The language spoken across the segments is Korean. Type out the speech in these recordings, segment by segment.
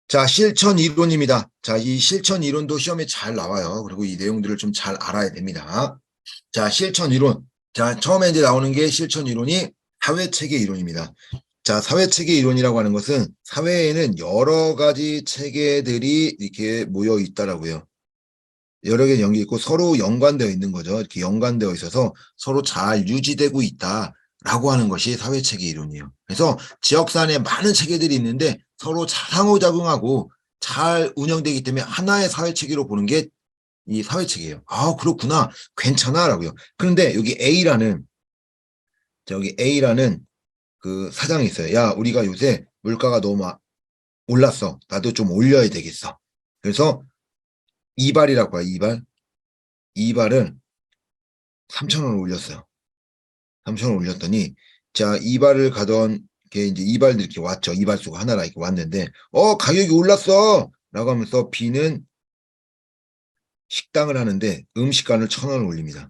자, 실천 이론입니다. 자, 이 실천 이론도 시험에 잘 나와요. 그리고 이 내용들을 좀 잘 알아야 됩니다. 자, 실천 이론. 자, 처음에 이제 나오는 게 실천 이론이 사회체계 이론입니다. 자, 사회체계 이론이라고 하는 것은 사회에는 여러 가지 체계들이 이렇게 모여 있다라고요. 여러 개 연결 있고 서로 연관되어 있는 거죠. 이렇게 연관되어 있어서 서로 잘 유지되고 있다라고 하는 것이 사회체계 이론이에요. 그래서 지역사 안에 많은 체계들이 있는데 서로 상호작용하고 잘 운영되기 때문에 하나의 사회체계로 보는 게 이 사회체계예요. 아, 그렇구나. 괜찮아라고요. 그런데 여기 A라는 그 사장이 있어요. 야, 우리가 요새 물가가 너무 올랐어. 나도 좀 올려야 되겠어. 그래서 이발이라고 해요. 이발을 3,000원을 올렸어요. 3,000원 올렸더니, 자, 이발을 가던 게 이제 이발들 이렇게 왔죠. 이발소가 하나라 이렇게 왔는데, 가격이 올랐어! 라고 하면서 B는 식당을 하는데 음식간을 1,000원을 올립니다.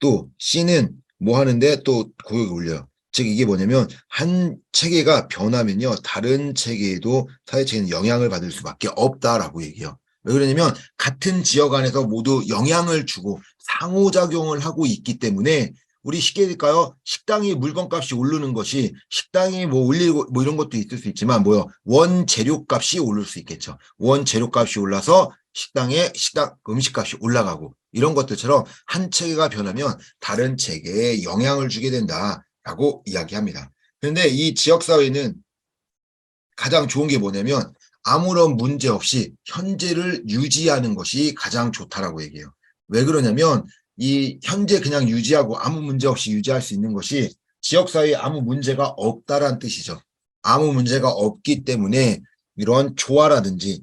또 C는 뭐 하는데 또 가격을 올려요. 즉, 이게 뭐냐면, 한 체계가 변하면요, 다른 체계에도 사회체계는 영향을 받을 수밖에 없다라고 얘기해요. 왜 그러냐면, 같은 지역 안에서 모두 영향을 주고 상호작용을 하고 있기 때문에 우리 쉽게 얘기할까요? 식당이 물건값이 오르는 것이 식당이 뭐 올리고 뭐 이런 것도 있을 수 있지만 뭐요? 원재료값이 오를 수 있겠죠. 원재료값이 올라서 식당 음식값이 올라가고 이런 것들처럼 한 체계가 변하면 다른 체계에 영향을 주게 된다라고 이야기합니다. 그런데 이 지역사회는 가장 좋은 게 뭐냐면 아무런 문제 없이 현재를 유지하는 것이 가장 좋다라고 얘기해요. 왜 그러냐면 이 현재 그냥 유지하고 아무 문제 없이 유지할 수 있는 것이 지역사회에 아무 문제가 없다란 뜻이죠. 아무 문제가 없기 때문에 이런 조화라든지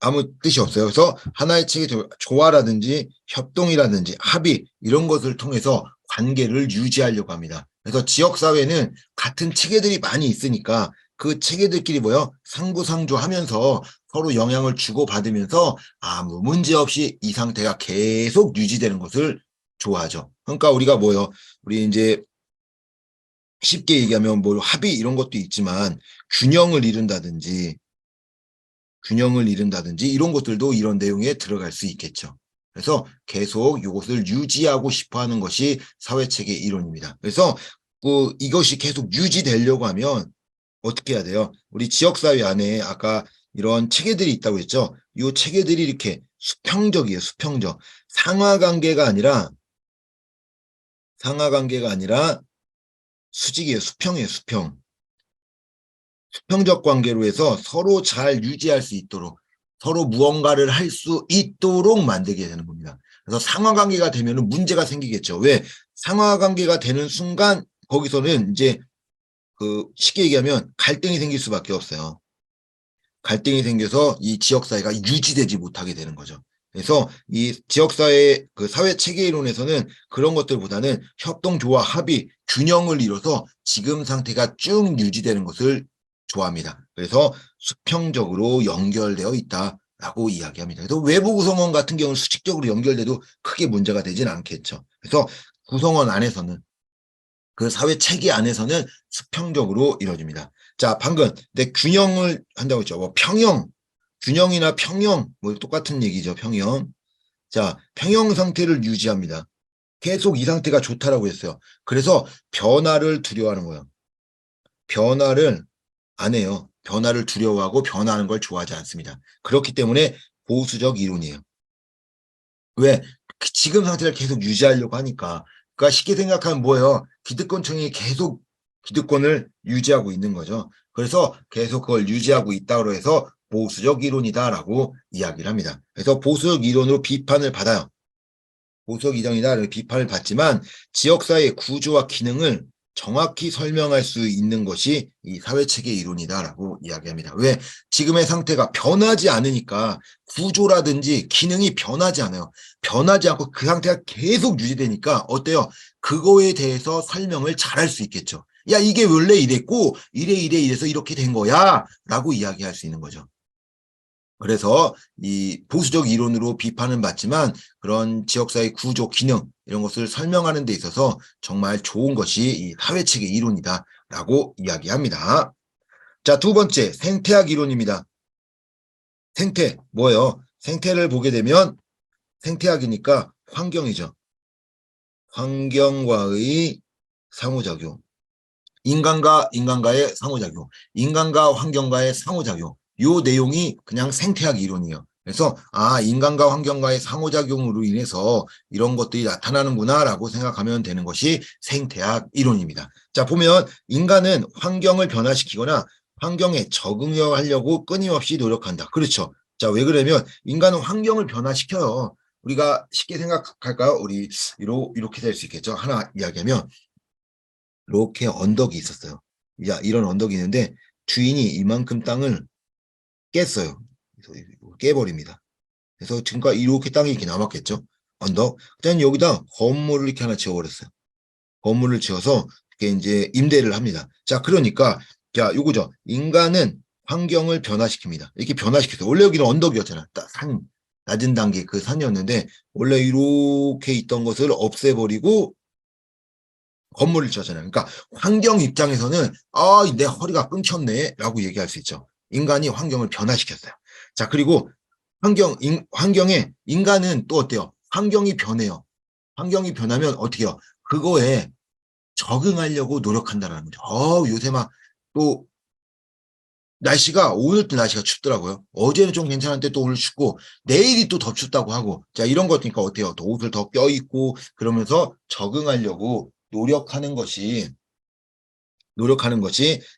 아무 뜻이 없어요. 그래서 하나의 책의 조화라든지 협동이라든지 합의 이런 것을 통해서 관계를 유지하려고 합니다. 그래서 지역사회는 같은 체계들이 많이 있으니까 그 체계들끼리 뭐요? 상부상조하면서 서로 영향을 주고받으면서 아무 문제 없이 이 상태가 계속 유지되는 것을 좋아하죠. 그러니까 우리가 뭐요? 우리 이제 쉽게 얘기하면 뭐 합의 이런 것도 있지만 균형을 잃은다든지 이런 것들도 이런 내용에 들어갈 수 있겠죠. 그래서 계속 이것을 유지하고 싶어 하는 것이 사회체계 이론입니다. 그래서 이것이 계속 유지되려고 하면 어떻게 해야 돼요? 우리 지역사회 안에 아까 이런 체계들이 있다고 했죠. 이 체계들이 이렇게 수평적이에요. 수평적. 상하관계가 아니라 수직이에요. 수평이에요. 수평. 수평적 관계로 해서 서로 잘 유지할 수 있도록 서로 무언가를 할 수 있도록 만들게 되는 겁니다. 그래서 상하관계가 되면 문제가 생기겠죠. 왜? 상하관계가 되는 순간 거기서는 이제 쉽게 얘기하면 갈등이 생길 수밖에 없어요. 갈등이 생겨서 이 지역사회가 유지되지 못하게 되는 거죠. 그래서 이 지역사회 사회체계 이론에서는 그런 것들보다는 협동, 조화, 합의, 균형을 이뤄서 지금 상태가 쭉 유지되는 것을 좋아합니다. 그래서 수평적으로 연결되어 있다라고 이야기합니다. 그래서 외부 구성원 같은 경우는 수직적으로 연결돼도 크게 문제가 되진 않겠죠. 그래서 구성원 안에서는 그 사회 체계 안에서는 수평적으로 이루어집니다. 자, 방금 내 균형을 한다고 했죠. 뭐 균형이나 평형 뭐 똑같은 얘기죠. 평형. 자, 평형 상태를 유지합니다. 계속 이 상태가 좋다라고 했어요. 그래서 변화를 두려워하는 거예요. 변화를 안 해요. 변화를 두려워하고 변화하는 걸 좋아하지 않습니다. 그렇기 때문에 보수적 이론이에요. 왜? 지금 상태를 계속 유지하려고 하니까. 그러니까 쉽게 생각하면 뭐예요? 기득권층이 계속 기득권을 유지하고 있는 거죠. 그래서 계속 그걸 유지하고 있다고 해서 보수적 이론이다라고 이야기를 합니다. 그래서 보수적 이론으로 비판을 받아요. 보수적 이론이다 비판을 받지만 지역사회의 구조와 기능을 정확히 설명할 수 있는 것이 이 사회체계 이론이다라고 이야기합니다. 왜? 지금의 상태가 변하지 않으니까 구조라든지 기능이 변하지 않아요. 변하지 않고 그 상태가 계속 유지되니까 어때요? 그거에 대해서 설명을 잘할 수 있겠죠. 야, 이게 원래 이랬고 이래서 이렇게 된 거야 라고 이야기할 수 있는 거죠. 그래서 이 보수적 이론으로 비판은 받지만 그런 지역사회 구조, 기능 이런 것을 설명하는 데 있어서 정말 좋은 것이 이 사회체계 이론이다라고 이야기합니다. 자, 두 번째 생태학 이론입니다. 생태, 뭐예요? 생태를 보게 되면 생태학이니까 환경이죠. 환경과의 상호작용. 인간과 인간과의 상호작용. 인간과 환경과의 상호작용. 요 내용이 그냥 생태학 이론이에요. 그래서 인간과 환경과의 상호작용으로 인해서 이런 것들이 나타나는구나라고 생각하면 되는 것이 생태학 이론입니다. 자, 보면 인간은 환경을 변화시키거나 환경에 적응하려고 끊임없이 노력한다. 그렇죠. 자, 왜 그러면 인간은 환경을 변화시켜요. 우리가 쉽게 생각할까요? 우리 이렇게 될 수 있겠죠. 하나 이야기하면 이렇게 언덕이 있었어요. 야, 이런 언덕이 있는데 주인이 이만큼 땅을 깼어요. 그래서 깨버립니다. 그래서 지금까지 이렇게 땅이 이렇게 남았겠죠. 언덕. 그다음 여기다 건물을 이렇게 하나 지어버렸어요. 건물을 지어서 이렇게 이제 임대를 합니다. 자, 그러니까 자, 요거죠. 인간은 환경을 변화시킵니다. 이렇게 변화시켰어요. 원래 여기는 언덕이었잖아. 산, 낮은 단계 그 산이었는데 원래 이렇게 있던 것을 없애버리고 건물을 지었잖아요. 그러니까 환경 입장에서는 내 허리가 끊겼네 라고 얘기할 수 있죠. 인간이 환경을 변화시켰어요. 자, 그리고 환경에 인간은 또 어때요? 환경이 변해요. 환경이 변하면 어떻게 해요? 그거에 적응하려고 노력한다는 거죠. 요새 막 또 오늘 또 날씨가 춥더라고요. 어제는 좀 괜찮은데 또 오늘 춥고 내일이 또 더 춥다고 하고 자, 이런 거니까 어때요? 또 옷을 더 껴입고 그러면서 적응하려고 노력하는 것이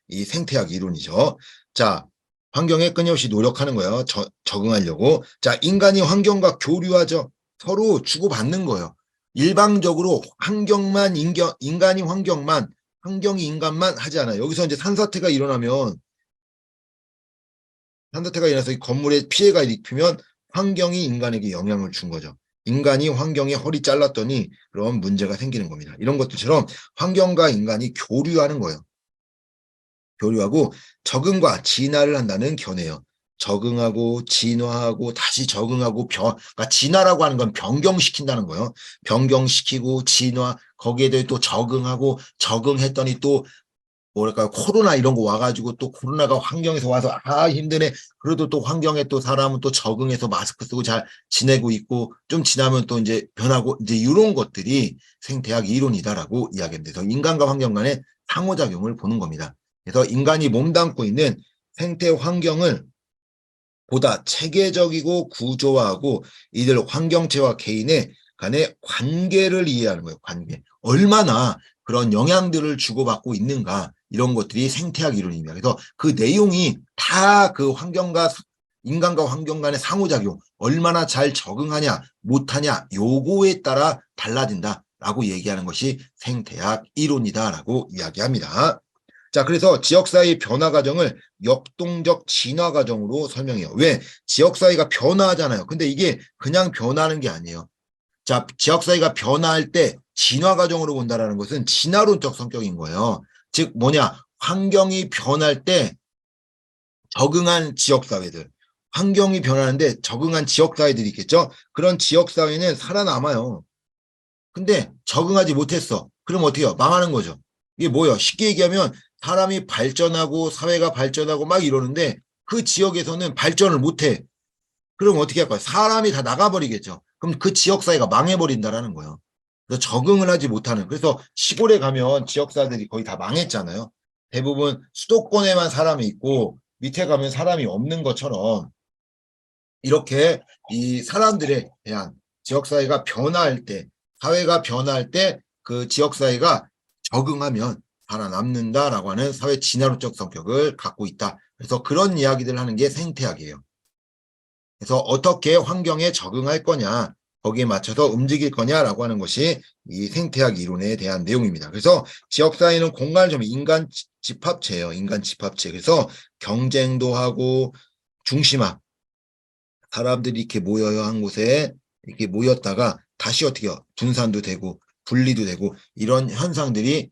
이 생태학 이론이죠. 자, 환경에 끊임없이 노력하는 거예요. 적응하려고. 자, 인간이 환경과 교류하죠. 서로 주고받는 거예요. 일방적으로 인간이 환경이 인간만 하지 않아요. 여기서 이제 산사태가 일어나서 이 건물에 피해가 일으키면 환경이 인간에게 영향을 준 거죠. 인간이 환경에 허리 잘랐더니 그런 문제가 생기는 겁니다. 이런 것들처럼 환경과 인간이 교류하는 거예요. 교류하고 적응과 진화를 한다는 견해예요. 적응하고 진화하고 다시 적응하고 그러니까 진화라고 하는 건 변경시킨다는 거예요. 변경시키고 진화 거기에 대해 또 적응하고 적응했더니 또 뭐랄까 코로나 이런 거 와가지고 또 코로나가 환경에서 와서 힘드네. 그래도 또 환경에 또 사람은 또 적응해서 마스크 쓰고 잘 지내고 있고 좀 지나면 또 이제 변하고 이제 이런 것들이 생태학 이론이다라고 이야기합니다. 그래서 인간과 환경 간의 상호작용을 보는 겁니다. 그래서 인간이 몸담고 있는 생태 환경을 보다 체계적이고 구조화하고 이들 환경체와 개인의 간의 관계를 이해하는 거예요. 관계. 얼마나 그런 영향들을 주고받고 있는가 이런 것들이 생태학 이론입니다. 그래서 그 내용이 다 그 인간과 환경 간의 상호작용 얼마나 잘 적응하냐 못하냐 요거에 따라 달라진다라고 얘기하는 것이 생태학 이론이다라고 이야기합니다. 자, 그래서 지역사회의 변화 과정을 역동적 진화 과정으로 설명해요. 왜? 지역사회가 변화하잖아요. 근데 이게 그냥 변하는 게 아니에요. 자, 지역사회가 변화할 때 진화 과정으로 본다는 것은 진화론적 성격인 거예요. 즉, 환경이 변할 때 적응한 지역사회들. 환경이 변하는데 적응한 지역사회들이 있겠죠? 그런 지역사회는 살아남아요. 근데 적응하지 못했어. 그럼 어떻게 해요? 망하는 거죠. 이게 뭐예요? 쉽게 얘기하면 사람이 발전하고 사회가 발전하고 막 이러는데 그 지역에서는 발전을 못해. 그럼 어떻게 할까요? 사람이 다 나가버리겠죠. 그럼 그 지역사회가 망해버린다라는 거예요. 그래서 적응을 하지 못하는. 그래서 시골에 가면 지역사회들이 거의 다 망했잖아요. 대부분 수도권에만 사람이 있고 밑에 가면 사람이 없는 것처럼 이렇게 이 사람들에 대한 지역사회가 변화할 때, 사회가 변화할 때 그 지역사회가 적응하면 살아남는다라고 하는 사회 진화론적 성격을 갖고 있다. 그래서 그런 이야기들을 하는 게 생태학이에요. 그래서 어떻게 환경에 적응할 거냐, 거기에 맞춰서 움직일 거냐라고 하는 것이 이 생태학 이론에 대한 내용입니다. 그래서 지역사회는 공간을 좀 인간 집합체예요. 인간 집합체. 그래서 경쟁도 하고 중심화, 사람들이 이렇게 모여요 한 곳에 이렇게 모였다가 다시 어떻게 해요? 분산도 되고 분리도 되고 이런 현상들이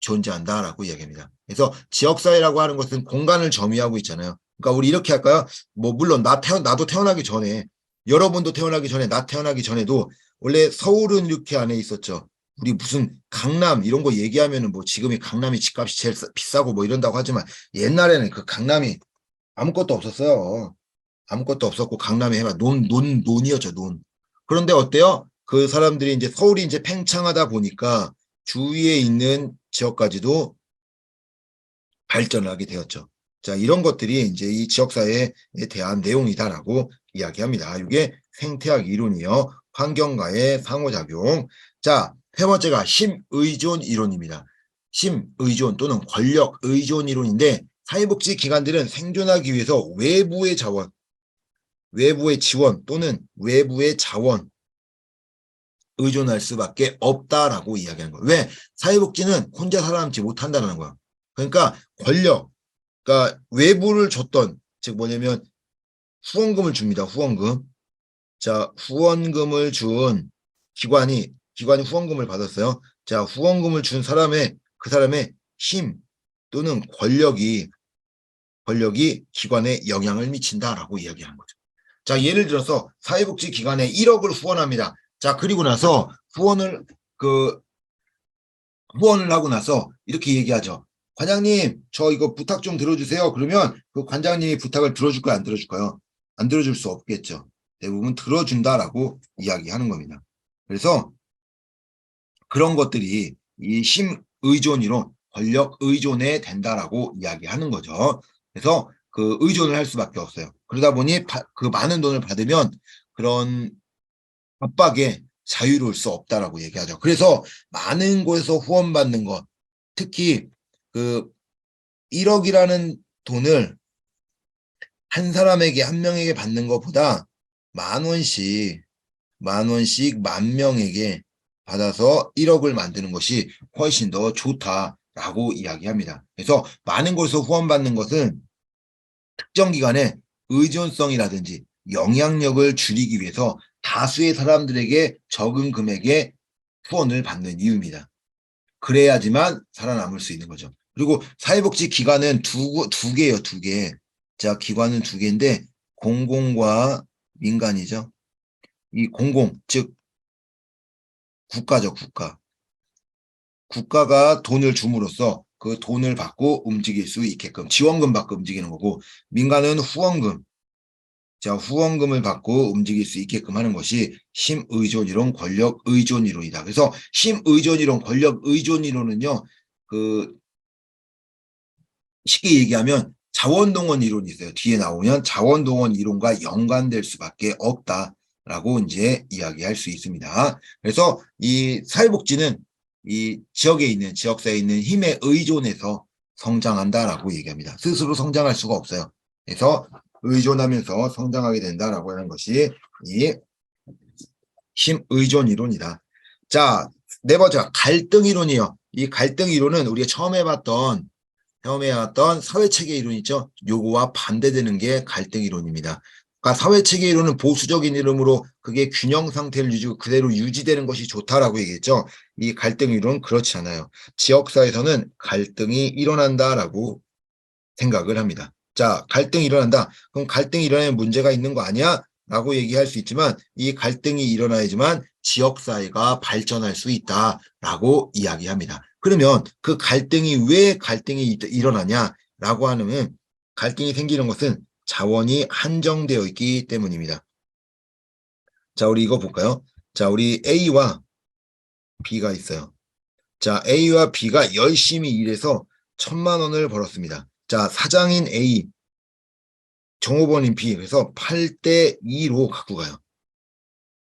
존재한다라고 이야기합니다. 그래서 지역사회라고 하는 것은 공간을 점유하고 있잖아요. 그러니까 우리 이렇게 할까요? 뭐 물론 나도 태어나기 전에 여러분도 태어나기 전에 나 태어나기 전에도 원래 서울은 이렇게 안에 있었죠. 우리 무슨 강남 이런 거 얘기하면은 뭐 지금이 강남이 집값이 제일 비싸고 뭐 이런다고 하지만 옛날에는 그 강남이 아무것도 없었어요. 아무것도 없었고 강남에 해봐. 논이었죠, 논. 그런데 어때요? 그 사람들이 이제 서울이 이제 팽창하다 보니까 주위에 있는 지역까지도 발전을 하게 되었죠. 자, 이런 것들이 이제 이 지역사회에 대한 내용이다라고 이야기합니다. 이게 생태학 이론이요. 환경과의 상호작용. 자, 세 번째가 심의존 이론입니다. 심의존 또는 권력 의존 이론인데 사회복지 기관들은 생존하기 위해서 외부의 자원, 외부의 지원 또는 외부의 자원 의존할 수밖에 없다라고 이야기하는 거예요. 왜? 사회복지는 혼자 살아남지 못한다는 거야. 그러니까 권력, 그러니까 외부를 줬던, 즉 뭐냐면 후원금을 줍니다. 후원금. 자, 후원금을 준 기관이 후원금을 받았어요. 자, 후원금을 준 그 사람의 힘 또는 권력이 기관에 영향을 미친다라고 이야기하는 거죠. 자, 예를 들어서 사회복지기관에 1억을 후원합니다. 자, 그리고 나서 후원을 하고 나서 이렇게 얘기하죠. 관장님, 저 이거 부탁 좀 들어주세요. 그러면 그 관장님이 부탁을 들어줄까요? 안 들어줄까요? 안 들어줄 수 없겠죠. 대부분 들어준다라고 이야기하는 겁니다. 그래서 그런 것들이 이 심의존 이론, 권력 의존에 된다라고 이야기하는 거죠. 그래서 그 의존을 할 수밖에 없어요. 그러다 보니 그 많은 돈을 받으면 그런 압박에 자유로울 수 없다라고 얘기하죠. 그래서 많은 곳에서 후원받는 것, 특히 그 1억이라는 돈을 한 사람에게, 한 명에게 받는 것보다 만 원씩 만 명에게 받아서 1억을 만드는 것이 훨씬 더 좋다라고 이야기합니다. 그래서 많은 곳에서 후원받는 것은 특정 기관의 의존성이라든지 영향력을 줄이기 위해서 다수의 사람들에게 적은 금액의 후원을 받는 이유입니다. 그래야지만 살아남을 수 있는 거죠. 그리고 사회복지 기관은 두 개예요, 두 개. 자, 기관은 두 개인데 공공과 민간이죠. 이 공공, 즉 국가죠, 국가. 국가가 돈을 줌으로써 그 돈을 받고 움직일 수 있게끔 지원금 받고 움직이는 거고, 민간은 후원금. 자, 후원금을 받고 움직일 수 있게끔 하는 것이 심의존이론, 권력의존이론이다. 그래서 심의존이론, 권력의존이론은요, 그 쉽게 얘기하면 자원동원 이론이 있어요. 뒤에 나오면 자원동원 이론과 연관될 수밖에 없다라고 이제 이야기할 수 있습니다. 그래서 이 사회복지는 이 지역사회에 있는 힘에 의존해서 성장한다라고 얘기합니다. 스스로 성장할 수가 없어요. 그래서 의존하면서 성장하게 된다라고 하는 것이 이 힘의존 이론이다. 자, 네 번째가 갈등 이론이요. 이 갈등 이론은 우리가 처음에 해왔던 사회체계 이론 있죠. 요거와 반대되는 게 갈등 이론입니다. 그러니까 사회체계 이론은 보수적인 이름으로 그게 균형 상태를 유지고 그대로 유지되는 것이 좋다라고 얘기했죠. 이 갈등 이론은 그렇지 않아요. 지역사회에서는 갈등이 일어난다라고 생각을 합니다. 자, 갈등이 일어난다. 그럼 갈등이 일어나면 문제가 있는 거 아니야? 라고 얘기할 수 있지만 이 갈등이 일어나야지만 지역사회가 발전할 수 있다라고 이야기합니다. 그러면 그 왜 갈등이 일어나냐라고 하면 갈등이 생기는 것은 자원이 한정되어 있기 때문입니다. 자, 우리 이거 볼까요? 자, 우리 A와 B가 있어요. 자, A와 B가 열심히 일해서 1,000만 원을 벌었습니다. 자, 사장인 A, 종업원인 B, 그래서 8대2로 갖고 가요.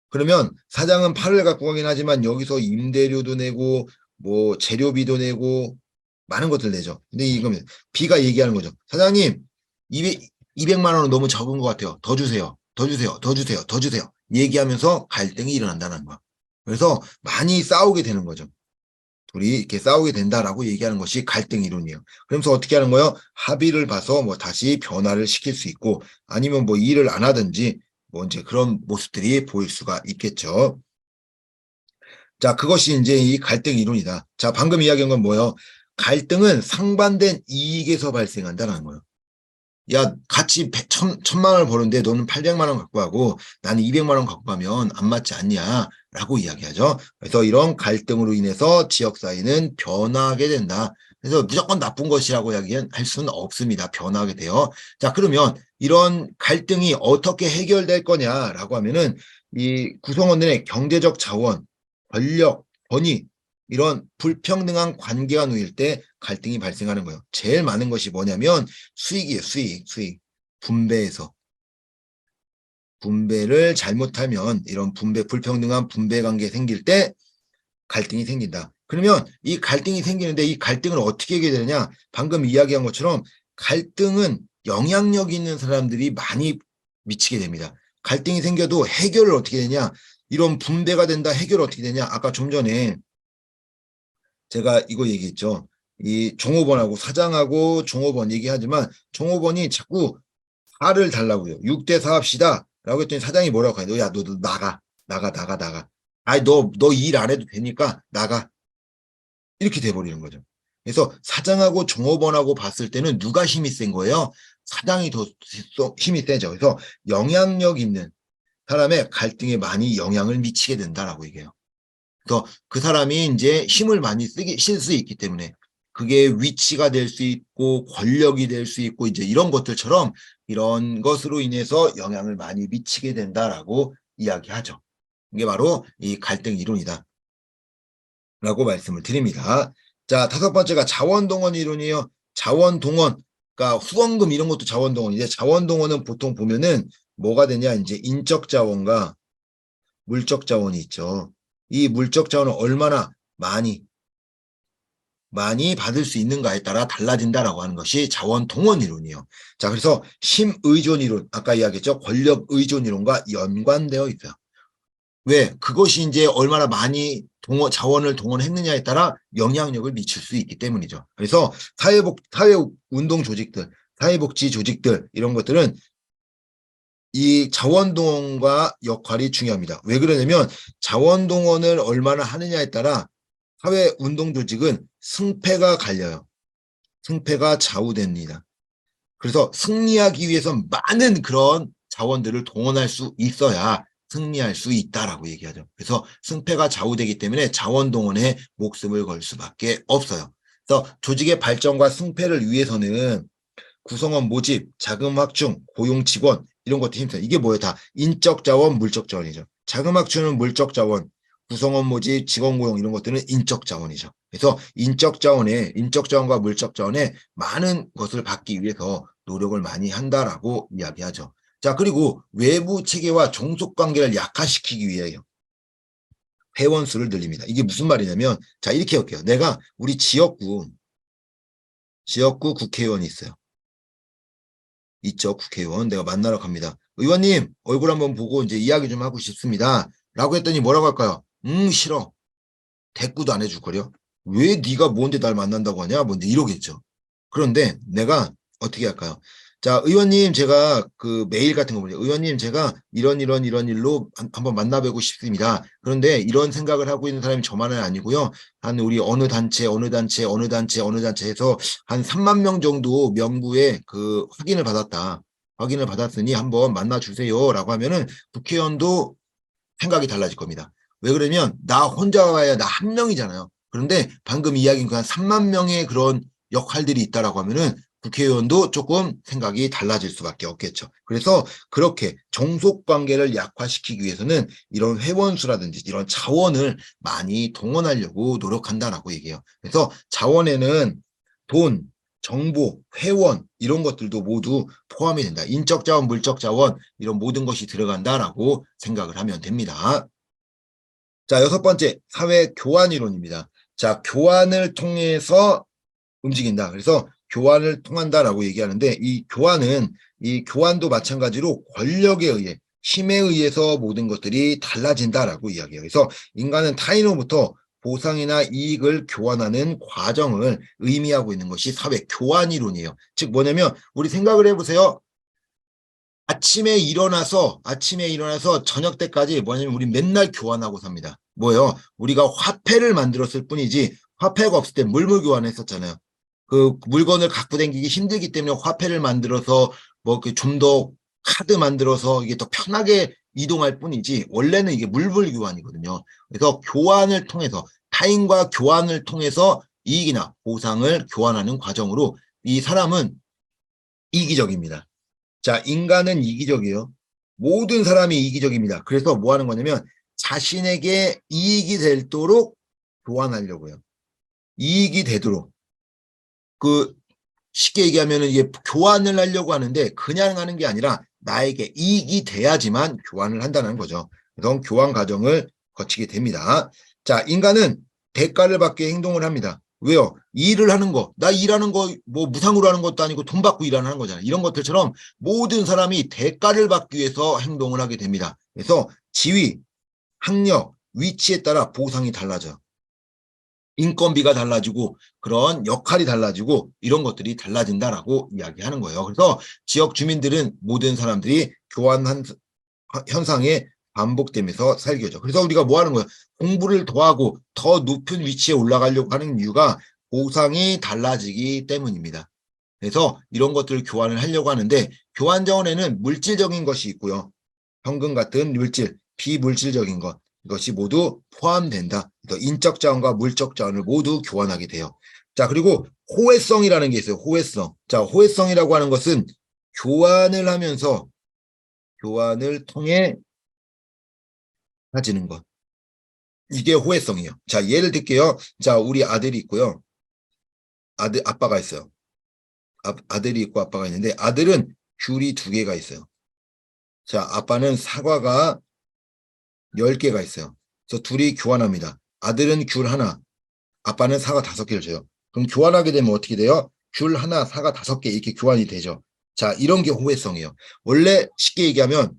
그러면 사장은 8을 갖고 가긴 하지만 여기서 임대료도 내고 뭐 재료비도 내고 많은 것들 내죠. 근데 이거는 B가 얘기하는 거죠. 사장님, 200만 원은 너무 적은 것 같아요. 더 주세요. 더 주세요. 더 주세요. 더 주세요. 얘기하면서 갈등이 일어난다는 거야. 그래서 많이 싸우게 되는 거죠. 둘이 이렇게 싸우게 된다라고 얘기하는 것이 갈등 이론이에요. 그러면서 어떻게 하는 거예요? 합의를 봐서 뭐 다시 변화를 시킬 수 있고 아니면 뭐 일을 안 하든지 뭐 이제 그런 모습들이 보일 수가 있겠죠. 자, 그것이 이제 이 갈등 이론이다. 자, 방금 이야기한 건 뭐예요? 갈등은 상반된 이익에서 발생한다는 거예요. 야, 같이 1,000만 원을 버는데 너는 800만 원 갖고 가고 나는 200만 원 갖고 가면 안 맞지 않냐? 라고 이야기하죠. 그래서 이런 갈등으로 인해서 지역 사회는 변화하게 된다. 그래서 무조건 나쁜 것이라고 이야기할 수는 없습니다. 변화하게 돼요. 자, 그러면 이런 갈등이 어떻게 해결될 거냐라고 하면은 이 구성원들의 경제적 자원, 권력, 권위 이런 불평등한 관계가 놓일 때 갈등이 발생하는 거예요. 제일 많은 것이 뭐냐면 수익이에요. 수익. 분배에서. 분배를 잘못하면 이런 불평등한 분배 관계 생길 때 갈등이 생긴다. 그러면 이 갈등이 생기는데 이 갈등을 어떻게 해결되느냐? 방금 이야기한 것처럼 갈등은 영향력 있는 사람들이 많이 미치게 됩니다. 갈등이 생겨도 해결을 어떻게 되냐? 이런 분배가 된다. 해결을 어떻게 되냐? 아까 좀 전에 제가 이거 얘기했죠. 이 종업원하고 사장하고 종업원 얘기하지만 종업원이 자꾸 4를 달라고요. 6대 4 합시다. 라고 했더니 사장이 뭐라고 해요? 야, 너 나가. 아니, 너 일 안 해도 되니까 나가. 이렇게 돼버리는 거죠. 그래서 사장하고 종업원하고 봤을 때는 누가 힘이 센 거예요? 사장이 더 힘이 세죠. 그래서 영향력 있는 사람의 갈등에 많이 영향을 미치게 된다라고 얘기해요. 그래서 그 사람이 이제 힘을 많이 쓸 수 있기 때문에 그게 위치가 될 수 있고 권력이 될 수 있고 이제 이런 것들처럼 이런 것으로 인해서 영향을 많이 미치게 된다라고 이야기하죠. 이게 바로 이 갈등 이론이다. 라고 말씀을 드립니다. 자, 5번째가 자원동원 이론이에요. 자원동원. 그러니까 후원금 이런 것도 자원동원인데 자원동원은 보통 보면은 뭐가 되냐 이제 인적 자원과 물적 자원이 있죠. 이 물적 자원을 얼마나 많이 받을 수 있는가에 따라 달라진다라고 하는 것이 자원 동원 이론이에요. 자, 그래서 힘의존 이론, 아까 이야기했죠. 권력 의존 이론과 연관되어 있어요. 왜? 그것이 이제 얼마나 많이 자원을 동원했느냐에 따라 영향력을 미칠 수 있기 때문이죠. 그래서 사회운동 조직들, 사회복지 조직들 이런 것들은 이 자원동원과 역할이 중요합니다. 왜 그러냐면 자원동원을 얼마나 하느냐에 따라 사회운동조직은 승패가 갈려요. 승패가 좌우됩니다. 그래서 승리하기 위해서 많은 그런 자원들을 동원할 수 있어야 승리할 수 있다라고 얘기하죠. 그래서 승패가 좌우되기 때문에 자원동원에 목숨을 걸 수밖에 없어요. 그래서 조직의 발전과 승패를 위해서는 구성원 모집, 자금 확충, 고용 직원 이런 것도 힘들어요. 이게 뭐예요? 다 인적 자원, 물적 자원이죠. 자금 확충은 물적 자원, 구성원 모집, 직원 고용 이런 것들은 인적 자원이죠. 그래서 인적 자원과 물적 자원에 많은 것을 받기 위해서 노력을 많이 한다라고 이야기하죠. 자, 그리고 외부 체계와 종속 관계를 약화시키기 위해요. 회원 수를 늘립니다. 이게 무슨 말이냐면 자, 이렇게 할게요. 내가 우리 지역구 국회의원이 있어요. 있죠. 국회의원. 내가 만나러 갑니다. 의원님 얼굴 한번 보고 이제 이야기 좀 하고 싶습니다. 라고 했더니 뭐라고 할까요? 싫어. 대꾸도 안 해줄 거려. 왜 네가 뭔데 날 만난다고 하냐? 뭔데 이러겠죠. 그런데 내가 어떻게 할까요? 자, 의원님 제가 그 메일 같은 거 보세요. 의원님 제가 이런 일로 한번 만나뵈고 싶습니다. 그런데 이런 생각을 하고 있는 사람이 저만은 아니고요. 한 우리 어느 단체 해서 한 3만 명 정도 명부에 그 확인을 받았으니 한번 만나주세요라고 하면은 국회의원도 생각이 달라질 겁니다. 왜 그러면 나 혼자 와야 나 한 명이잖아요. 그런데 방금 이야기한 그 한 3만 명의 그런 역할들이 있다라고 하면은 국회의원도 조금 생각이 달라질 수밖에 없겠죠. 그래서 그렇게 종속 관계를 약화시키기 위해서는 이런 회원수라든지 이런 자원을 많이 동원하려고 노력한다라고 얘기해요. 그래서 자원에는 돈, 정보, 회원 이런 것들도 모두 포함이 된다. 인적 자원, 물적 자원 이런 모든 것이 들어간다라고 생각을 하면 됩니다. 자, 6번째 사회 교환 이론입니다. 자, 교환을 통해서 움직인다. 그래서 교환을 통한다라고 얘기하는데 이 교환도 마찬가지로 권력에 의해 힘에 의해서 모든 것들이 달라진다라고 이야기해요. 그래서 인간은 타인으로부터 보상이나 이익을 교환하는 과정을 의미하고 있는 것이 사회 교환 이론이에요. 즉 뭐냐면 우리 생각을 해보세요. 아침에 일어나서 저녁 때까지 뭐냐면 우리 맨날 교환하고 삽니다. 뭐예요? 우리가 화폐를 만들었을 뿐이지 화폐가 없을 때 물물 교환했었잖아요. 그 물건을 갖고 다니기 힘들기 때문에 화폐를 만들어서 뭐 좀 더 카드 만들어서 이게 더 편하게 이동할 뿐이지 원래는 이게 물불 교환이거든요. 그래서 교환을 통해서 타인과 교환을 통해서 이익이나 보상을 교환하는 과정으로 이 사람은 이기적입니다. 자, 인간은 이기적이에요. 모든 사람이 이기적입니다. 그래서 뭐 하는 거냐면 자신에게 이익이 되도록 교환하려고요. 이익이 되도록. 그 쉽게 얘기하면 이게 교환을 하려고 하는데 그냥 하는 게 아니라 나에게 이익이 돼야지만 교환을 한다는 거죠. 그래서 교환 과정을 거치게 됩니다. 자, 인간은 대가를 받게 행동을 합니다. 왜요? 일을 하는 거, 나 일하는 거 뭐 무상으로 하는 것도 아니고 돈 받고 일하는 거잖아요. 이런 것들처럼 모든 사람이 대가를 받기 위해서 행동을 하게 됩니다. 그래서 지위, 학력, 위치에 따라 보상이 달라져요. 인건비가 달라지고 그런 역할이 달라지고 이런 것들이 달라진다라고 이야기하는 거예요. 그래서 지역 주민들은 모든 사람들이 교환한 현상에 반복되면서 살게 되죠. 그래서 우리가 뭐 하는 거예요? 공부를 더 하고 더 높은 위치에 올라가려고 하는 이유가 보상이 달라지기 때문입니다. 그래서 이런 것들을 교환을 하려고 하는데 교환 자원에는 물질적인 것이 있고요. 현금 같은 물질, 비물질적인 것 이것이 모두 포함된다. 그래서 인적 자원과 물적 자원을 모두 교환하게 돼요. 자, 그리고 호혜성이라는 게 있어요. 호혜성. 자, 호혜성이라고 하는 것은 교환을 하면서 교환을 통해 가지는 것. 이게 호혜성이에요. 자, 예를 들게요. 자, 우리 아들이 있고요. 아빠가 있어요. 아들이 있고 아빠가 있는데 아들은 귤이 2개가 있어요. 자, 아빠는 사과가 10개가 있어요. 그래서 둘이 교환합니다. 아들은 귤 하나, 아빠는 사과 5개를 줘요. 그럼 교환하게 되면 어떻게 돼요? 귤 하나, 사과 5개 이렇게 교환이 되죠. 자, 이런 게 호혜성이에요. 원래 쉽게 얘기하면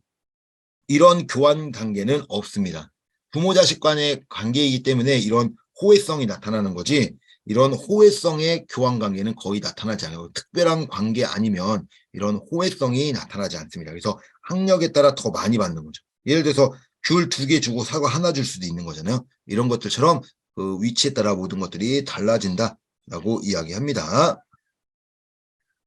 이런 교환 관계는 없습니다. 부모 자식 간의 관계이기 때문에 이런 호혜성이 나타나는 거지 이런 호혜성의 교환 관계는 거의 나타나지 않아요. 특별한 관계 아니면 이런 호혜성이 나타나지 않습니다. 그래서 학력에 따라 더 많이 받는 거죠. 예를 들어서 귤 2개 주고 사과 하나 줄 수도 있는 거잖아요. 이런 것들처럼 그 위치에 따라 모든 것들이 달라진다라고 이야기합니다.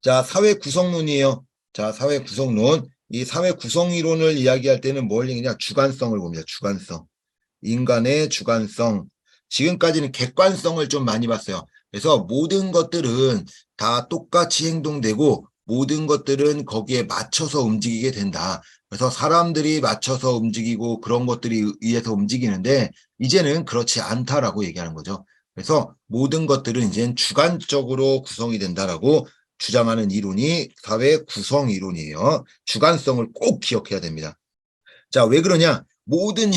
자, 사회 구성론이에요. 자, 사회 구성론. 이 사회 구성 이론을 이야기할 때는 뭘 얘기냐? 주관성을 봅니다. 주관성. 인간의 주관성. 지금까지는 객관성을 좀 많이 봤어요. 그래서 모든 것들은 다 똑같이 행동되고 모든 것들은 거기에 맞춰서 움직이게 된다. 그래서 사람들이 맞춰서 움직이고 그런 것들이 의해서 움직이는데 이제는 그렇지 않다라고 얘기하는 거죠. 그래서 모든 것들은 이제 주관적으로 구성이 된다라고 주장하는 이론이 사회 구성 이론이에요. 주관성을 꼭 기억해야 됩니다. 자, 왜 그러냐? 모든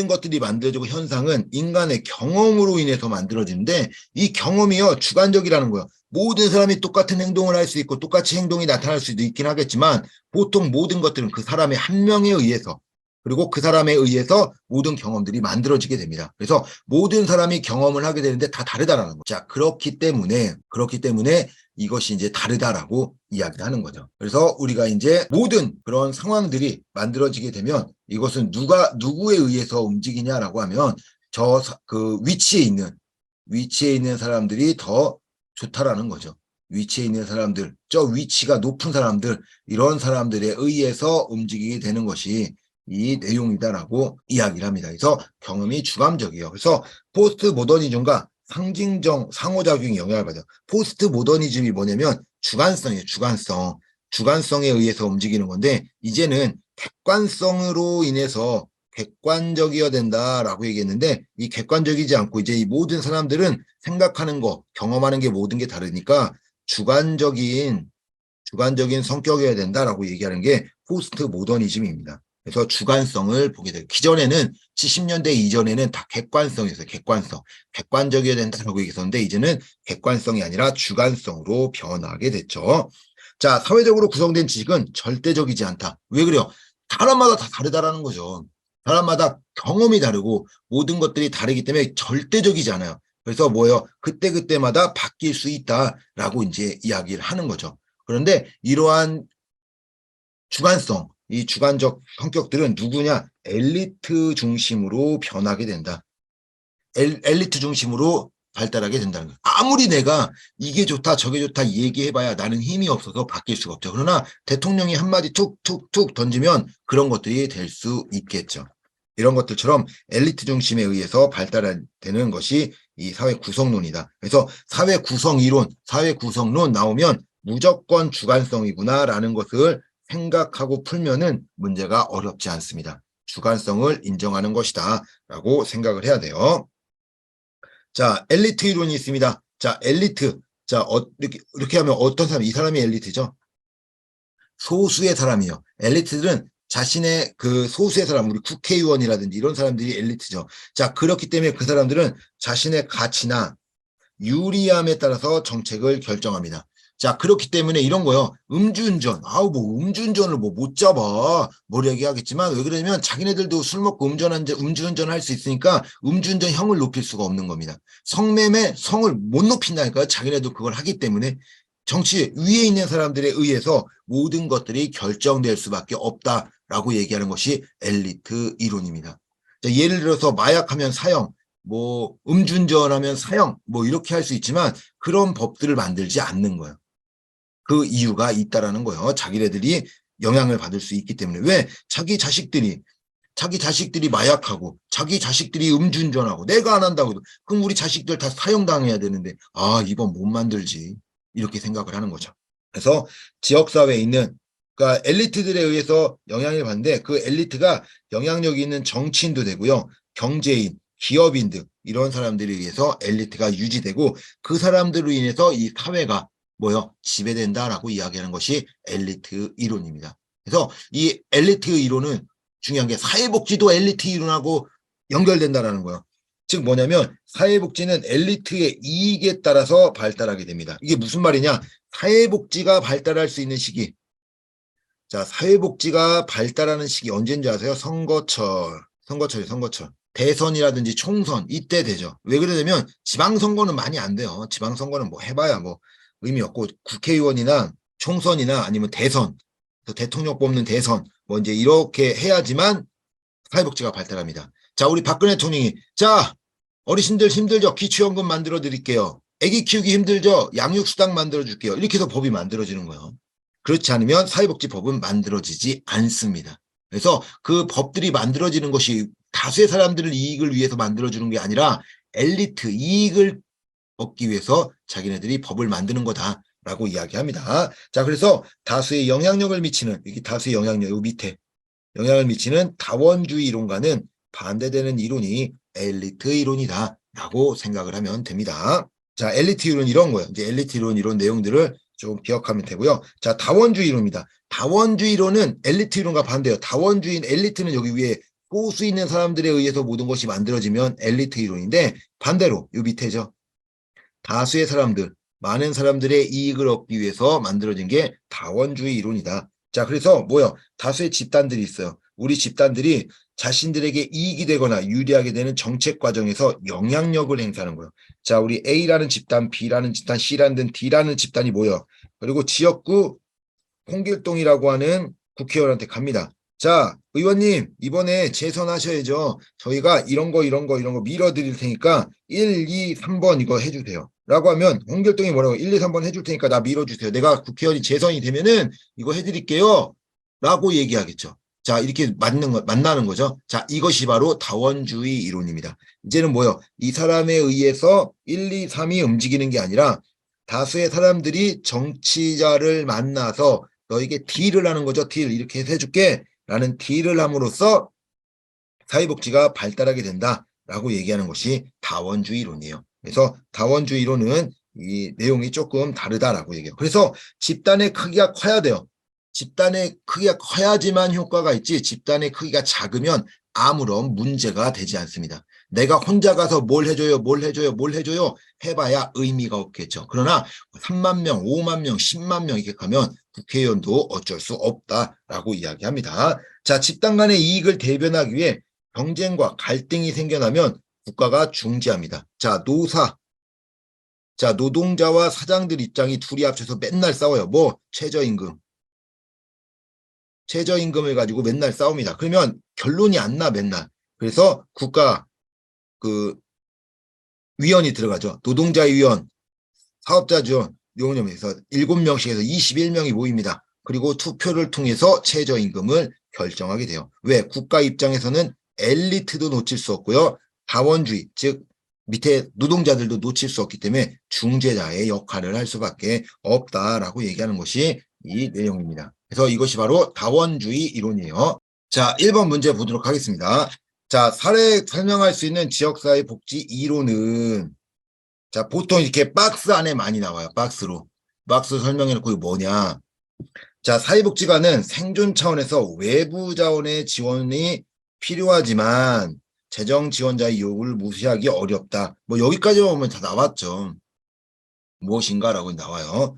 것들이 만들어지고 현상은 인간의 경험으로 인해서 만들어지는데 이 경험이요, 주관적이라는 거예요. 모든 사람이 똑같은 행동을 할 수 있고 똑같이 행동이 나타날 수도 있긴 하겠지만 보통 모든 것들은 그 사람의 한 명에 의해서 그리고 그 사람에 의해서 모든 경험들이 만들어지게 됩니다. 그래서 모든 사람이 경험을 하게 되는데 다 다르다라는 거죠. 자, 그렇기 때문에 이것이 이제 다르다라고 이야기하는 거죠. 그래서 우리가 이제 모든 그런 상황들이 만들어지게 되면 이것은 누구에 의해서 움직이냐라고 하면 그 위치에 있는 사람들이 더 좋다라는 거죠. 위치에 있는 사람들, 저 위치가 높은 사람들, 이런 사람들에 의해서 움직이게 되는 것이 이 내용이다라고 이야기를 합니다. 그래서 경험이 주관적이에요. 그래서 포스트 모더니즘과 상징적 상호작용이 영향을 받아요. 포스트 모더니즘이 뭐냐면 주관성이에요. 주관성에 의해서 움직이는 건데 이제는 객관성으로 인해서 객관적이어야 된다라고 얘기했는데 이 객관적이지 않고 이제 이 모든 사람들은 생각하는 거, 경험하는 게 모든 게 다르니까 주관적인 성격이어야 된다라고 얘기하는 게 포스트 모더니즘입니다. 그래서 주관성을 보게 돼요. 기존에는 70년대 이전에는 다 객관성이었어요. 객관적이어야 된다라고 얘기했었는데 이제는 객관성이 아니라 주관성으로 변하게 됐죠. 자, 사회적으로 구성된 지식은 절대적이지 않다. 왜 그래요? 사람마다 다 다르다라는 거죠. 사람마다 경험이 다르고 모든 것들이 다르기 때문에 절대적이지 않아요. 그래서 뭐예요? 그때그때마다 바뀔 수 있다라고 이제 이야기를 하는 거죠. 그런데 이러한 이 주관적 성격들은 누구냐? 엘리트 중심으로 변하게 된다. 엘리트 중심으로 발달하게 된다는 거예요. 아무리 내가 이게 좋다 저게 좋다 얘기해봐야 나는 힘이 없어서 바뀔 수가 없죠. 그러나 대통령이 한마디 툭툭툭 던지면 그런 것들이 될 수 있겠죠. 이런 것들처럼 엘리트 중심에 의해서 발달되는 것이 이 사회 구성론이다. 그래서 사회 구성 이론, 사회 구성론 나오면 무조건 주관성이구나라는 것을 생각하고 풀면은 문제가 어렵지 않습니다. 주관성을 인정하는 것이다 라고 생각을 해야 돼요. 자, 엘리트 이론이 있습니다. 자, 엘리트. 자, 이렇게 하면 어떤 사람, 이 사람이 엘리트죠? 소수의 사람이요. 엘리트들은 자신의 그 소수의 사람, 우리 국회의원이라든지 이런 사람들이 엘리트죠. 자, 그렇기 때문에 그 사람들은 자신의 가치나 유리함에 따라서 정책을 결정합니다. 자, 그렇기 때문에 이런 거요. 음주운전. 뭐 음주운전을 뭐 못 잡아. 뭘 얘기하겠지만 왜 그러냐면 자기네들도 술 먹고 음주운전 할 수 있으니까 음주운전형을 높일 수가 없는 겁니다. 성매매 성을 못 높인다니까요. 자기네도 그걸 하기 때문에 정치 위에 있는 사람들에 의해서 모든 것들이 결정될 수밖에 없다라고 얘기하는 것이 엘리트 이론입니다. 자, 예를 들어서 마약하면 사형, 뭐 음주운전하면 사형, 뭐 이렇게 할 수 있지만 그런 법들을 만들지 않는 거예요. 그 이유가 있다라는 거예요. 자기네들이 영향을 받을 수 있기 때문에. 왜? 자기 자식들이 마약하고 자기 자식들이 음주운전하고 내가 안 한다고 그럼 우리 자식들 다 사형당해야 되는데 이번 못 만들지 이렇게 생각을 하는 거죠. 그래서 지역사회에 있는 그러니까 엘리트들에 의해서 영향을 받는데 그 엘리트가 영향력이 있는 정치인도 되고요. 경제인, 기업인 등 이런 사람들에 의해서 엘리트가 유지되고 그 사람들로 인해서 이 사회가 지배된다라고 이야기하는 것이 엘리트 이론입니다. 그래서 이 엘리트 이론은 중요한 게 사회복지도 엘리트 이론하고 연결된다라는 거예요. 즉 뭐냐면 사회복지는 엘리트의 이익에 따라서 발달하게 됩니다. 이게 무슨 말이냐? 사회복지가 발달할 수 있는 시기. 자, 사회복지가 발달하는 시기 언제인지 아세요? 선거철. 대선이라든지 총선 이때 되죠. 왜 그러냐면 지방선거는 많이 안 돼요. 지방선거는 뭐 해봐야 뭐 의미 없고 국회의원이나 총선이나 아니면 대선, 대통령 뽑는 대선 뭐 이제 이렇게 해야지만 사회복지가 발달합니다. 자, 우리 박근혜 대통령이 자, 어르신들 힘들죠? 기초연금 만들어 드릴게요. 아기 키우기 힘들죠? 양육수당 만들어 줄게요. 이렇게 해서 법이 만들어지는 거예요. 그렇지 않으면 사회복지법은 만들어지지 않습니다. 그래서 그 법들이 만들어지는 것이 다수의 사람들을 이익을 위해서 만들어주는 게 아니라 엘리트 이익을 얻기 위해서 자기네들이 법을 만드는 거다라고 이야기합니다. 자, 그래서 다수의 영향력을 미치는 이게 다수의 영향력 요 밑에 영향을 미치는 다원주의 이론과는 반대되는 이론이 엘리트 이론이다라고 생각을 하면 됩니다. 자, 엘리트 이론 이런 거예요. 이제 엘리트 이론 이런 내용들을 좀 기억하면 되고요. 자, 다원주의 이론입니다. 다원주의 이론은 엘리트 이론과 반대예요. 다원주의 엘리트는 여기 위에 소수 있는 사람들에 의해서 모든 것이 만들어지면 엘리트 이론인데 반대로 요 밑에죠. 다수의 사람들, 많은 사람들의 이익을 얻기 위해서 만들어진 게 다원주의 이론이다. 자, 그래서 다수의 집단들이 있어요. 우리 집단들이 자신들에게 이익이 되거나 유리하게 되는 정책 과정에서 영향력을 행사하는 거예요. 자, 우리 A라는 집단, B라는 집단, C라는 D라는 집단이 모여. 그리고 지역구 홍길동이라고 하는 국회의원한테 갑니다. 자, 의원님, 이번에 재선하셔야죠. 저희가 이런 거 밀어드릴 테니까 1, 2, 3번 이거 해주세요. 라고 하면 홍길동이 뭐라고 1, 2, 3번 해줄 테니까 나 밀어주세요. 내가 국회의원이 재선이 되면은 이거 해드릴게요. 라고 얘기하겠죠. 자, 이렇게 만나는 거죠. 자, 이것이 바로 다원주의 이론입니다. 이제는 이 사람에 의해서 1, 2, 3이 움직이는 게 아니라 다수의 사람들이 정치자를 만나서 너에게 딜을 하는 거죠. 딜 이렇게 해서 해줄게 라는 딜을 함으로써 사회복지가 발달하게 된다라고 얘기하는 것이 다원주의 이론이에요. 그래서 다원주의 이론은 이 내용이 조금 다르다라고 얘기해요. 그래서 집단의 크기가 커야 돼요. 집단의 크기가 커야지만 효과가 있지 집단의 크기가 작으면 아무런 문제가 되지 않습니다. 내가 혼자 가서 뭘 해줘요 해봐야 의미가 없겠죠. 그러나 3만 명, 5만 명, 10만 명 이렇게 가면 국회의원도 어쩔 수 없다라고 이야기합니다. 자, 집단 간의 이익을 대변하기 위해 경쟁과 갈등이 생겨나면 국가가 중지합니다. 자, 노동자와 사장들 입장이 둘이 합쳐서 맨날 싸워요. 최저임금을 가지고 맨날 싸웁니다. 그러면 결론이 안 나, 맨날. 그래서 국가 위원이 들어가죠. 노동자 위원, 사업자 지원, 요원에서 7명씩에서 21명이 모입니다. 그리고 투표를 통해서 최저임금을 결정하게 돼요. 왜? 국가 입장에서는 엘리트도 놓칠 수 없고요. 다원주의, 즉 밑에 노동자들도 놓칠 수 없기 때문에 중재자의 역할을 할 수밖에 없다라고 얘기하는 것이 이 내용입니다. 그래서 이것이 바로 다원주의 이론이에요. 자, 1번 문제 보도록 하겠습니다. 자, 사례 설명할 수 있는 지역사회 복지 이론은 자, 보통 이렇게 박스 안에 많이 나와요. 박스로. 박스 설명해놓고 이거 뭐냐. 자, 사회복지관은 생존 차원에서 외부 자원의 지원이 필요하지만 재정 지원자의 요구를 무시하기 어렵다. 뭐 여기까지만 보면 다 나왔죠. 무엇인가라고 나와요.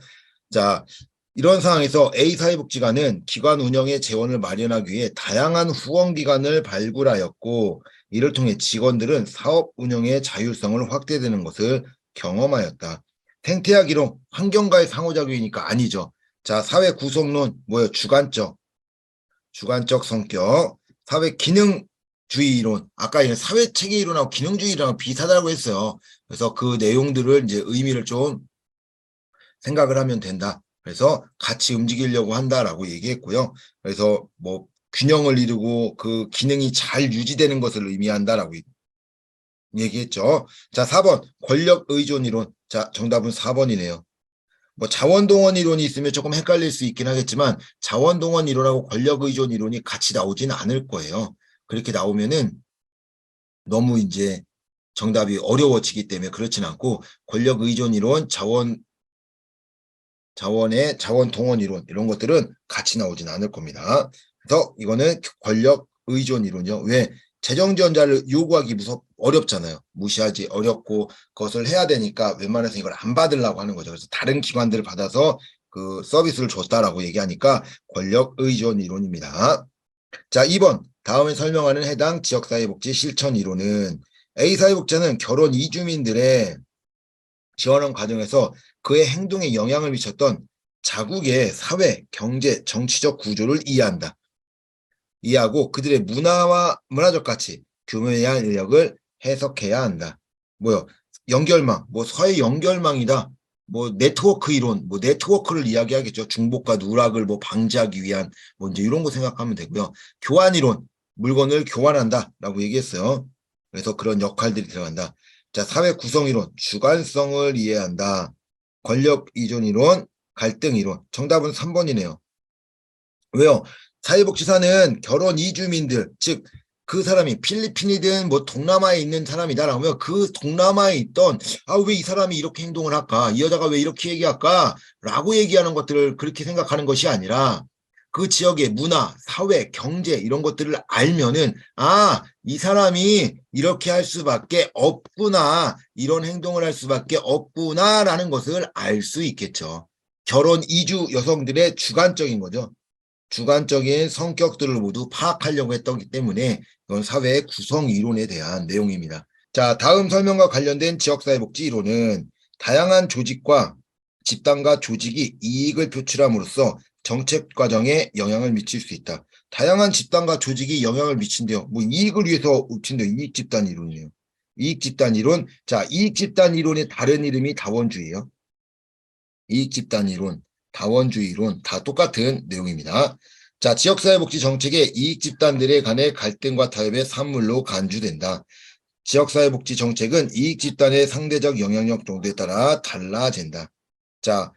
자, 이런 상황에서 A 사회복지관은 기관 운영의 재원을 마련하기 위해 다양한 후원기관을 발굴하였고 이를 통해 직원들은 사업 운영의 자율성을 확대되는 것을 경험하였다. 생태학이론 환경과의 상호작용이니까 아니죠. 자, 사회 구성론 뭐예요? 주관적 성격, 사회 기능주의 이론. 아까 사회 체계 이론하고 기능주의 이론하고 비슷하다고 했어요. 그래서 그 내용들을 이제 의미를 좀 생각을 하면 된다. 그래서 같이 움직이려고 한다라고 얘기했고요. 그래서 뭐 균형을 이루고 그 기능이 잘 유지되는 것을 의미한다라고 얘기했죠. 자, 4번 권력 의존 이론. 자, 정답은 4번이네요. 뭐 자원동원 이론이 있으면 조금 헷갈릴 수 있긴 하겠지만 자원동원 이론하고 권력 의존 이론이 같이 나오지는 않을 거예요. 그렇게 나오면은 너무 이제 정답이 어려워지기 때문에 그렇진 않고 권력 의존 이론, 자원의 자원 동원 이론 이런 것들은 같이 나오진 않을 겁니다. 그래서 이거는 권력 의존 이론이요. 왜? 재정 지원자를 요구하기 어렵잖아요. 무시하지 어렵고 그것을 해야 되니까 웬만해서 이걸 안 받으려고 하는 거죠. 그래서 다른 기관들을 받아서 그 서비스를 줬다라고 얘기하니까 권력 의존 이론입니다. 자, 2번 다음에 설명하는 해당 지역사회복지 실천 이론은 A 사회복지는 결혼 이주민들의 지원하는 과정에서 그의 행동에 영향을 미쳤던 자국의 사회, 경제, 정치적 구조를 이해하고 그들의 문화적 가치, 규모에 대한 의역을 해석해야 한다. 뭐요? 연결망, 뭐 사회 연결망이다. 뭐 네트워크 이론, 뭐 네트워크를 이야기하겠죠. 중복과 누락을 뭐 방지하기 위한 뭐 이제 이런 거 생각하면 되고요. 교환 이론, 물건을 교환한다라고 얘기했어요. 그래서 그런 역할들이 들어간다. 자, 사회 구성 이론, 주관성을 이해한다. 권력 이존 이론, 갈등 이론. 정답은 3번이네요. 왜요? 사회복지사는 결혼 이주민들, 즉 그 사람이 필리핀이든 뭐 동남아에 있는 사람이다라고 하면 그 동남아에 있던 왜 이 사람이 이렇게 행동을 할까? 이 여자가 왜 이렇게 얘기할까? 라고 얘기하는 것들을 그렇게 생각하는 것이 아니라 그 지역의 문화, 사회, 경제 이런 것들을 알면은 이 사람이 이렇게 할 수밖에 없구나. 이런 행동을 할 수밖에 없구나라는 것을 알 수 있겠죠. 결혼 이주 여성들의 주관적인 거죠. 주관적인 성격들을 모두 파악하려고 했기 때문에 이건 사회 구성 이론에 대한 내용입니다. 자, 다음 설명과 관련된 지역사회복지 이론은 다양한 조직과 집단과 조직이 이익을 표출함으로써 정책 과정에 영향을 미칠 수 있다. 다양한 집단과 조직이 영향을 미친대요. 뭐 이익을 위해서 미친대요. 이익집단 이론이에요. 이익집단 이론. 자, 이익집단 이론의 다른 이름이 다원주의예요. 이익집단 이론, 다원주의 이론 다 똑같은 내용입니다. 자, 지역사회복지 정책의 이익집단들에 관해 갈등과 타협의 산물로 간주된다. 지역사회복지 정책은 이익집단의 상대적 영향력 정도에 따라 달라진다. 자,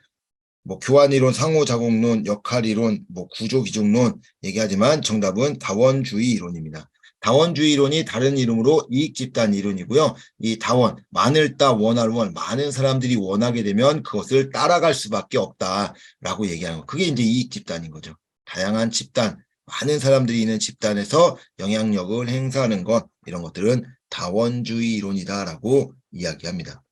뭐 교환이론, 상호작용론, 역할이론, 뭐 구조기준론 얘기하지만 정답은 다원주의 이론입니다. 다원주의 이론이 다른 이름으로 이익집단 이론이고요. 이 다원, 많을 따 원할 원, 많은 사람들이 원하게 되면 그것을 따라갈 수밖에 없다라고 얘기하는 거. 그게 이제 이익집단인 거죠. 다양한 집단, 많은 사람들이 있는 집단에서 영향력을 행사하는 것, 이런 것들은 다원주의 이론이다라고 이야기합니다.